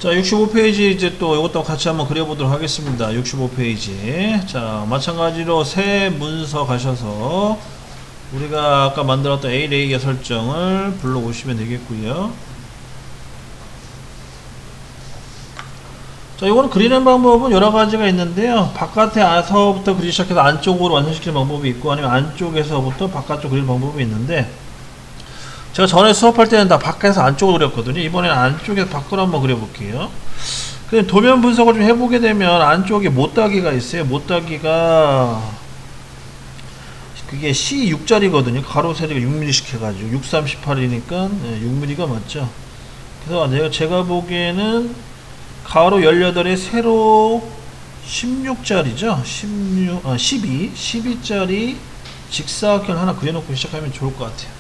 자, 65페이지 이제 또 이것도 같이 한번 그려보도록 하겠습니다. 65페이지. 자, 마찬가지로 새 문서 가셔서 우리가 아까 만들었던 A 레이어 설정을 불러오시면 되겠고요. 자, 이거는 그리는 방법은 여러 가지가 있는데요. 바깥에서부터 그리기 시작해서 안쪽으로 완성시키는 방법이 있고, 아니면 안쪽에서부터 바깥쪽 그리는 방법이 있는데, 제가 전에 수업할 때는 다 밖에서 안쪽으로 그렸거든요. 이번에는 안쪽에서 밖으로 한번 그려볼게요. 근데 도면 분석을 좀 해보게 되면 안쪽에 못따기가 있어요. 못따기가 그게 C6짜리거든요. 가로 세로가 6mm씩 해가지고 6318이니까 6mm가 맞죠. 그래서 제가 보기에는 가로 18에 세로 16짜리죠. 12짜리 직사각형 하나 그려놓고 시작하면 좋을 것 같아요.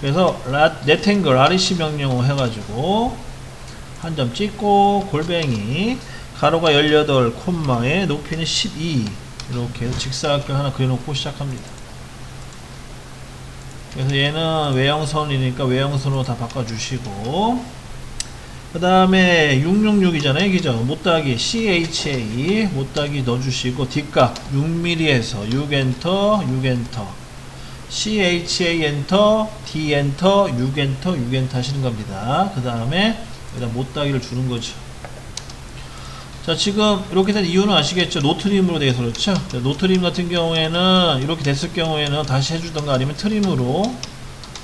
그래서 rectangle REC 명령어 해가지고 한 점 찍고 골뱅이 가로가 18 콤마에 높이는 12 이렇게 해서 직사각형 하나 그려놓고 시작합니다. 그래서 얘는 외형선이니까 외형선으로 다 바꿔주시고, 그 다음에 666이잖아요, 그죠? 못따기 CHA 못따기 넣어주시고 뒷각 6mm에서 6엔터 6엔터 CHA 엔터 D 엔터 6엔터 6엔터 하시는 겁니다. 그 다음에 여기다 못따기를 주는 거죠. 자, 지금 이렇게 된 이유는 아시겠죠? 노트림으로 되어서 그렇죠? 자, 노트림 같은 경우에는 이렇게 됐을 경우에는 다시 해주던가 아니면 트림으로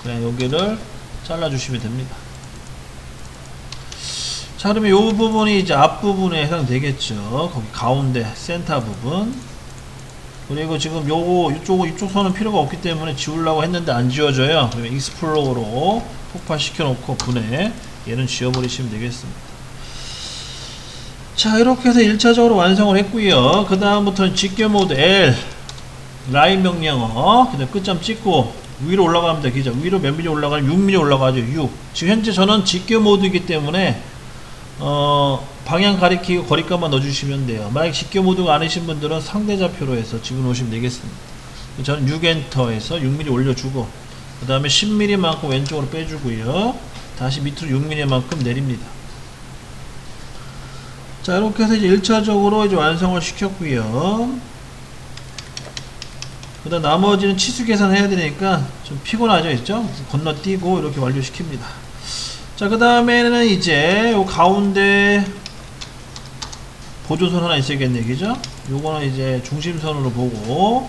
그냥 여기를 잘라주시면 됩니다. 자, 그러면 이 부분이 이제 앞부분에 해당되겠죠. 거기 가운데 센터 부분. 그리고 지금 이쪽 선은 필요가 없기 때문에 지우려고 했는데 안 지워져요. 그러면 익스플로어로 폭파시켜 놓고 분해 얘는 지워버리시면 되겠습니다. 자, 이렇게 해서 1차적으로 완성을 했고요. 그 다음부터는 직교 모드 L 라인 명령어 그 다음 끝점 찍고 위로 올라가면 돼. 그죠? 위로 몇 미리 올라가면 6mm 올라가죠. 6. 지금 현재 저는 직교 모드이기 때문에 방향 가리키고 거리값만 넣어주시면 돼요. 만약 직교 모드가 아니신 분들은 상대좌표로 해서 집어넣으시면 되겠습니다. 저는 6엔터에서 6mm 올려주고, 그 다음에 10mm만큼 왼쪽으로 빼주고요. 다시 밑으로 6mm만큼 내립니다. 자, 이렇게 해서 이제 1차적으로 이제 완성을 시켰고요. 그 다음 나머지는 치수 계산해야 되니까 좀 피곤하죠, 있죠? 건너뛰고 이렇게 완료시킵니다. 자, 그 다음에는 이제 요 가운데 보조선 하나 있어야겠네, 그죠? 요거는 이제 중심선으로 보고,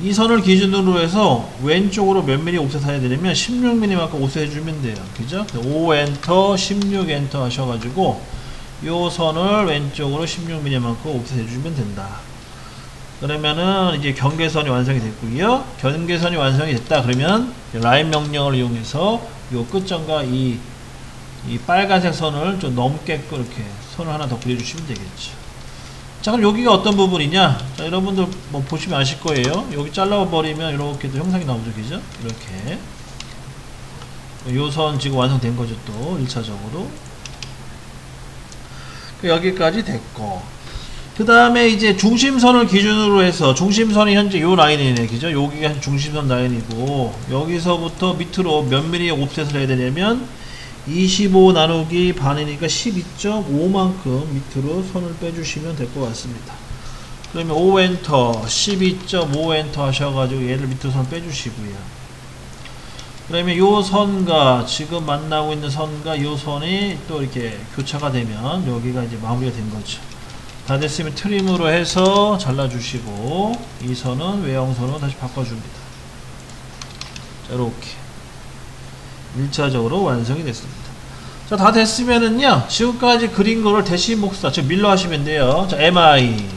이 선을 기준으로 해서 왼쪽으로 몇 미리 옵셋 해야 되냐면 16mm만큼 옵셋 해주면 돼요, 그죠? 5엔터 16엔터 하셔가지고 요 선을 왼쪽으로 16mm만큼 옵셋 해주면 된다. 그러면은 이제 경계선이 완성이 됐고요. 경계선이 완성이 됐다 그러면 라인 명령을 이용해서 요 끝점과 이 빨간색 선을 좀 넘게끔 이렇게 선을 하나 더 그려주시면 되겠죠. 자, 그럼 여기가 어떤 부분이냐? 자, 여러분들 뭐 보시면 아실 거예요. 여기 잘라버리면 이렇게도 형상이 나오죠, 그죠? 이렇게 요 선 지금 완성된 거죠, 또 1차적으로. 여기까지 됐고, 그 다음에 이제 중심선을 기준으로 해서 중심선이 현재 요 라인이네, 그죠? 여기가 중심선 라인이고, 여기서부터 밑으로 몇 미리 옵셋을 해야 되냐면 25 나누기 반이니까 12.5만큼 밑으로 선을 빼주시면 될 것 같습니다. 그러면 5엔터 12.5엔터 하셔가지고 얘를 밑으로 선 빼주시고요. 그러면 요 선과 지금 만나고 있는 선과 요 선이 또 이렇게 교차가 되면 여기가 이제 마무리가 된 거죠. 다 됐으면 트림으로 해서 잘라주시고 이 선은 외형선으로 다시 바꿔줍니다. 자, 이렇게 1차적으로 완성이 됐습니다. 자, 다 됐으면은요, 지금까지 그린 거를 대신 복사, 즉 밀러 하시면 돼요. 자, MI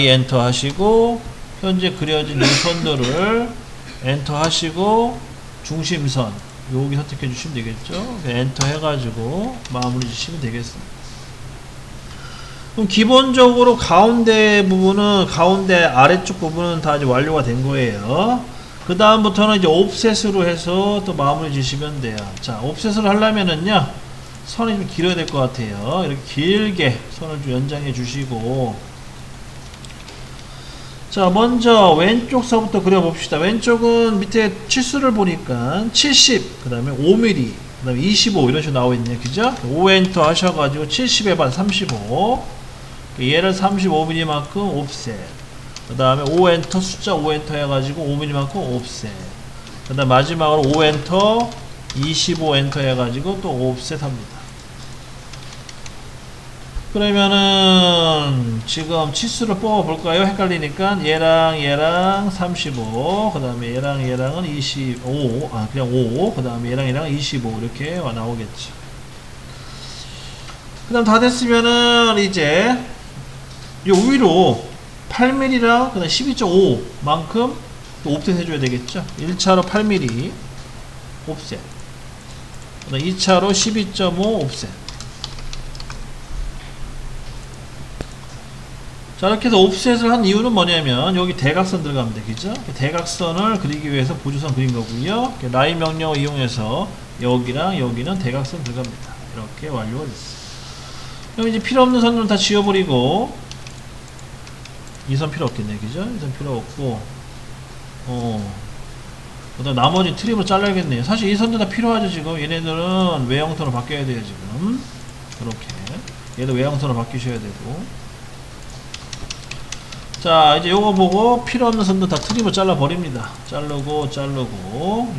엔터 하시고, 현재 그려진 이 선들을 엔터 하시고, 중심선, 여기 선택해 주시면 되겠죠. 엔터 해가지고, 마무리 주시면 되겠습니다. 그럼 기본적으로 가운데 부분은, 가운데 아래쪽 부분은 다 이제 완료가 된 거예요. 그 다음부터는 이제 옵셋으로 해서 또 마무리 지시면 돼요. 자, 옵셋을 하려면은요, 선이 좀 길어야 될 것 같아요. 이렇게 길게 선을 좀 연장해 주시고, 자, 먼저 왼쪽 서부터 그려봅시다. 왼쪽은 밑에 치수를 보니까 70, 그 다음에 5mm, 그 다음에 25 이런 식으로 나오고 있네요. 그죠? 5엔터 하셔가지고 70의 반 35 얘를 35mm만큼 옵셋 그 다음에 5엔터 숫자 5엔터 해가지고 5mm만큼 옵셋 그 다음 마지막으로 5엔터 25엔터 해가지고 또 옵셋 합니다. 그러면은 지금 치수를 뽑아 볼까요? 헷갈리니까 얘랑 35 그 다음에 얘랑은 25 그냥 5 그 다음에 얘랑은 25 이렇게 나오겠죠. 그 다음 다 됐으면은 이제 요 위로 8mm랑 그 다음 12.5 만큼 또 옵셋 해줘야 되겠죠. 1차로 8mm 옵셋 그 다음 2차로 12.5 옵셋. 자, 이렇게 해서 옵셋을 한 이유는 뭐냐면 여기 대각선 들어가면 되겠죠. 대각선을 그리기 위해서 보조선 그린 거고요. 라인 명령을 이용해서 여기랑 여기는 대각선 들어갑니다. 이렇게 완료가 됐어요. 그럼 이제 필요 없는 선들은 다 지워버리고 이 선 필요 없겠네, 그죠? 이 선 필요 없고 그다음 나머지 트림으로 잘라야겠네요. 사실 이 선도 다 필요하죠. 지금 얘네들은 외형선으로 바뀌어야 돼요. 지금 이렇게 얘도 외형선으로 바뀌셔야 되고. 자, 이제 요거 보고 필요 없는 선도 다 트림을 잘라 버립니다. 자르고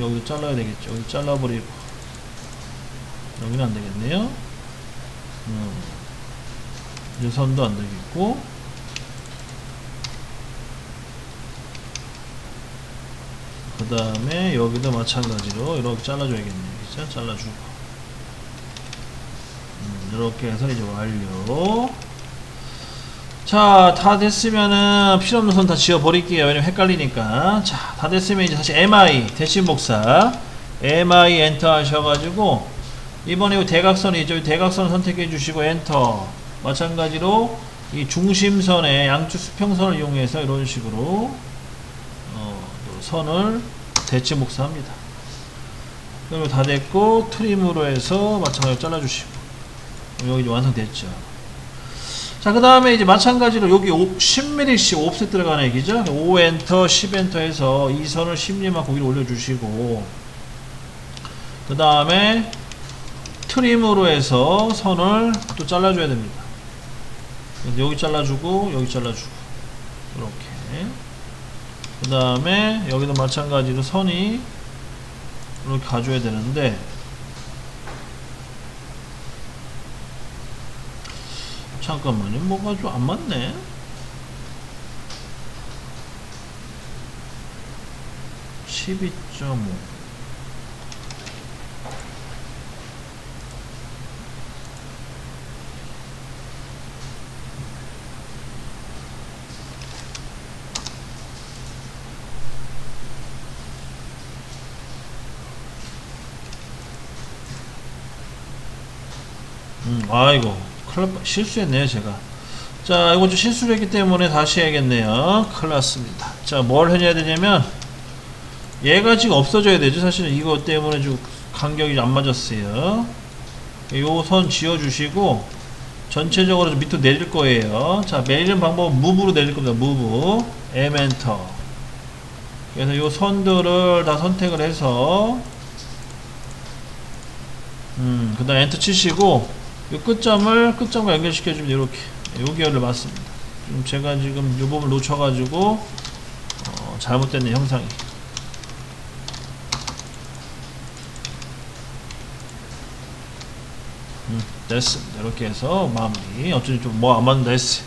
여기도 잘라야 되겠죠. 여기 잘라 버리고 여기는 안 되겠네요. 이 선도 안 되겠고 그 다음에 여기도 마찬가지로 이렇게 잘라줘야겠네요. 그죠? 잘라주고 이렇게 해서 이제 완료. 자, 다 됐으면은 필요 없는 선 다 지워 버릴게요. 왜냐면 헷갈리니까. 자, 다 됐으면 이제 다시 MI 대칭 복사 MI 엔터 하셔가지고 이번에 이 대각선이죠. 이 대각선 선택해 주시고 엔터. 마찬가지로 이 중심선의 양쪽 수평선을 이용해서 이런 식으로 선을 대칭 복사합니다. 그리고 다 됐고 트림으로 해서 마찬가지로 잘라주시고 여기 이제 완성됐죠. 자, 그 다음에 이제 마찬가지로 여기 10mm씩 옵셋 들어가는 얘기죠. 5엔터 10엔터 해서 이 선을 10mm만 거기로 올려주시고 그 다음에 트림으로 해서 선을 또 잘라줘야 됩니다. 여기 잘라주고 여기 잘라주고 이렇게 그 다음에 여기도 마찬가지로 선이 이렇게 가줘야 되는데 잠깐만요. 뭐가 좀 안 맞네. 12.5 아이고 실수했네요 제가. 자, 이거 좀 실수를 했기 때문에 다시 해야겠네요. 큰일 났습니다. 자, 뭘 해야 되냐면 얘가 지금 없어져야 되죠. 사실은 이거 때문에 좀 간격이 안 맞았어요. 요 선 지워주시고 전체적으로 좀 밑으로 내릴 거예요. 자, 내리는 방법은 무브로 내릴 겁니다. 무브 M 엔터. 그래서 요 선들을 다 선택을 해서 그 다음 엔터 치시고 이 끝점과 연결시켜주면 이렇게 요기열을 맞습니다. 지금 제가 지금 이 부분을 놓쳐가지고 잘못됐네 형상이. 됐습니다. 이렇게 해서 마무리. 어쩐지 좀 뭐 안 맞는다 했어요.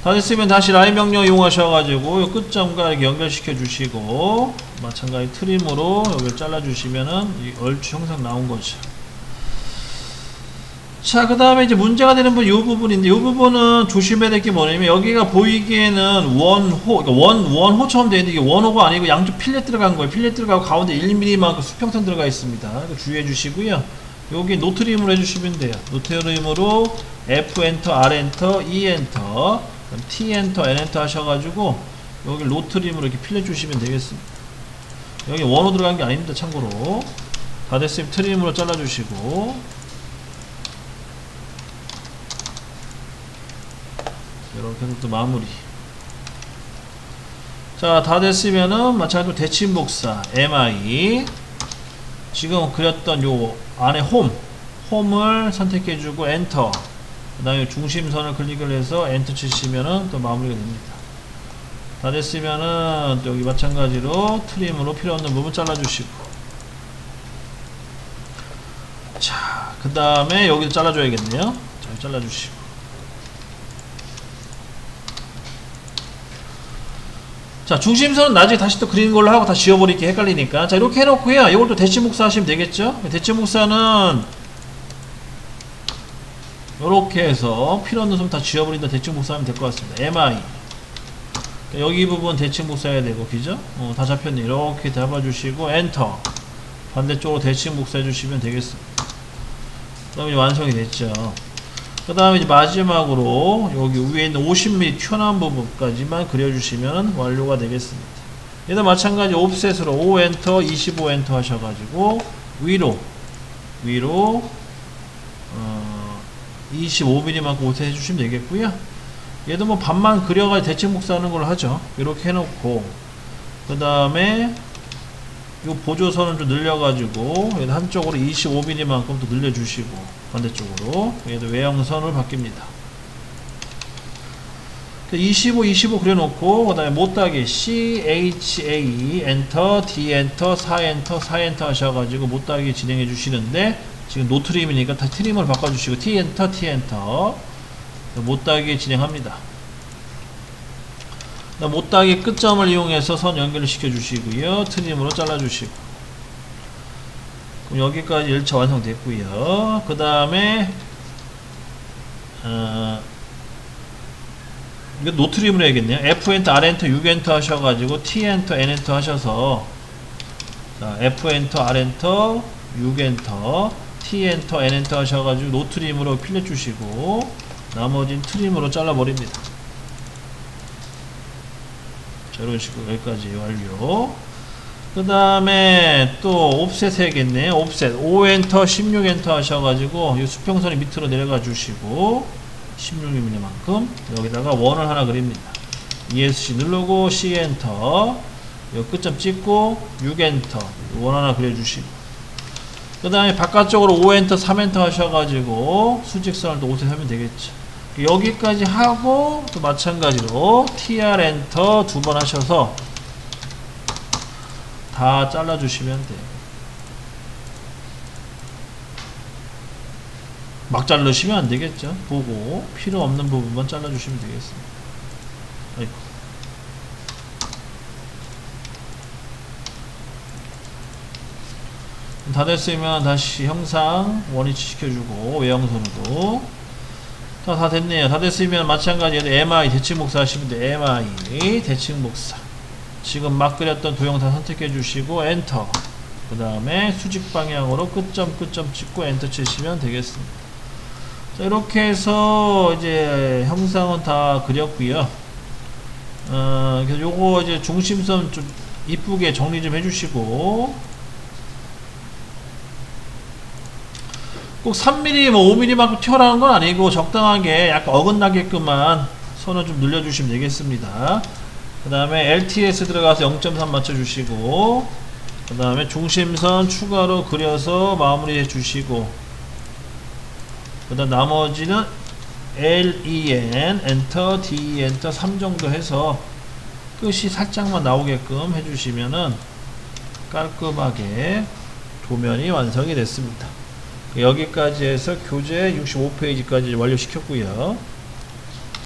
다 됐으면 다시 라인 명령 이용하셔가지고 이 끝점과 이렇게 연결시켜 주시고 마찬가지 트림으로 여기를 잘라 주시면은 이 얼추 형상 나온 거죠. 자, 그 다음에 이제 문제가 되는 부분 이 부분인데 이 부분은 조심해야 될 게 뭐냐면 여기가 보이기에는 원호, 그러니까 원호처럼 되어 있는데 이게 원호가 아니고 양쪽 필렛 들어간 거예요. 필렛 들어가고 가운데 1mm만큼 수평선 들어가 있습니다. 주의해 주시고요. 여기 노트림으로 해주시면 돼요. 노트림으로 F 엔터, R 엔터, E 엔터, T 엔터, N 엔터 하셔가지고 여기 노트림으로 이렇게 필렛 주시면 되겠습니다. 여기 원호 들어간 게 아닙니다. 참고로 다 됐으면 트림으로 잘라주시고 이렇게 해서 또 마무리. 자, 다 됐으면은 마찬가지로 대칭 복사 MI 지금 그렸던 요 안에 홈을 선택해주고 엔터. 그 다음에 중심선을 클릭을 해서 엔터 치시면은 또 마무리가 됩니다. 다 됐으면은 또 여기 마찬가지로 트림으로 필요 없는 부분 잘라주시고, 자, 그 다음에 여기도 잘라줘야겠네요. 잘 잘라주시고, 자, 중심선은 나중에 다시 또 그리는 걸로 하고 다 지워버릴게 헷갈리니까. 자, 이렇게 해놓고요. 이걸 또 대칭 복사 하시면 되겠죠. 대칭 복사는 이렇게 해서 필요 없는 부분 다 지워버린다 대칭 복사하면 될 것 같습니다. MI 여기 부분 대칭 복사해야 되고, 그죠? 다 잡혔네. 이렇게 잡아주시고 엔터. 반대쪽으로 대칭 복사해 주시면 되겠습니다. 그 다음에 완성이 됐죠. 그 다음에 이제 마지막으로 여기 위에 있는 50mm 튀어나온 부분까지만 그려주시면 완료가 되겠습니다. 얘도 마찬가지 옵셋으로 5 엔터 25 엔터 하셔가지고 위로 25mm만큼 오세 해주시면 되겠고요. 얘도 뭐 반만 그려가지고 대칭 복사하는 걸로 하죠. 이렇게 해놓고, 그 다음에 요 보조선을 좀 늘려가지고 얘도 한쪽으로 25mm만큼 또 늘려주시고, 반대쪽으로 얘도 외형선을 바뀝니다. 25 그려놓고, 그 다음에 못따기 CHA 엔터 D 엔터 4 엔터 4 엔터 하셔가지고 못따기 진행해 주시는데, 지금 노트림이니까 다 트림을 바꿔주시고 T 엔터 못따기 진행합니다. 못따기 끝점을 이용해서 선 연결을 시켜주시고요. 트림으로 잘라주시고, 그럼 여기까지 1차 완성됐고요. 그 다음에 이거 노트림으로 해야겠네요. F 엔터, R 엔터, 6 엔터 하셔가지고 T 엔터, N 엔터 하셔서, 자, F 엔터, R 엔터, 6 엔터, T 엔터, N 엔터 하셔가지고 노트림으로 필렛 주시고 나머지는 트림으로 잘라버립니다. 자, 이런 식으로 여기까지 완료. 그 다음에 또 옵셋 해야겠네요. 옵셋 5 엔터, 16 엔터 하셔가지고 이 수평선이 밑으로 내려가 주시고 16mm만큼 여기다가 원을 하나 그립니다. ESC 누르고 C 엔터, 이 끝점 찍고 6 엔터 원 하나 그려주시고, 그 다음에 바깥쪽으로 5엔터 3엔터 하셔가지고 수직선을 또 5세 하면 되겠죠. 여기까지 하고 또 마찬가지로 TR 엔터 2번 하셔서 다 잘라주시면 돼요. 막 자르시면 안 되겠죠. 보고 필요 없는 부분만 잘라주시면 되겠습니다. 아이고. 다 됐으면 다시 형상 원위치 시켜주고 외형선으로 다 됐네요. 다 됐으면 마찬가지로 MI 대칭 복사 하시면 돼요. MI 대칭 복사, 지금 막 그렸던 도형사 선택해 주시고 엔터, 그 다음에 수직 방향으로 끝점 찍고 엔터 치시면 되겠습니다. 자, 이렇게 해서 이제 형상은 다 그렸고요. 그래서 요거 이제 중심선 좀 이쁘게 정리 좀 해주시고, 꼭 3mm, 뭐 5mm만큼 튀어나오는 건 아니고 적당하게 약간 어긋나게끔만 선을 좀 늘려주시면 되겠습니다. 그 다음에 LTS 들어가서 0.3 맞춰주시고, 그 다음에 중심선 추가로 그려서 마무리해 주시고, 그 다음 나머지는 LEN 엔터, D 엔터 3 정도 해서 끝이 살짝만 나오게끔 해주시면은 깔끔하게 도면이 완성이 됐습니다. 여기까지 해서 교재 65페이지까지 완료시켰고요.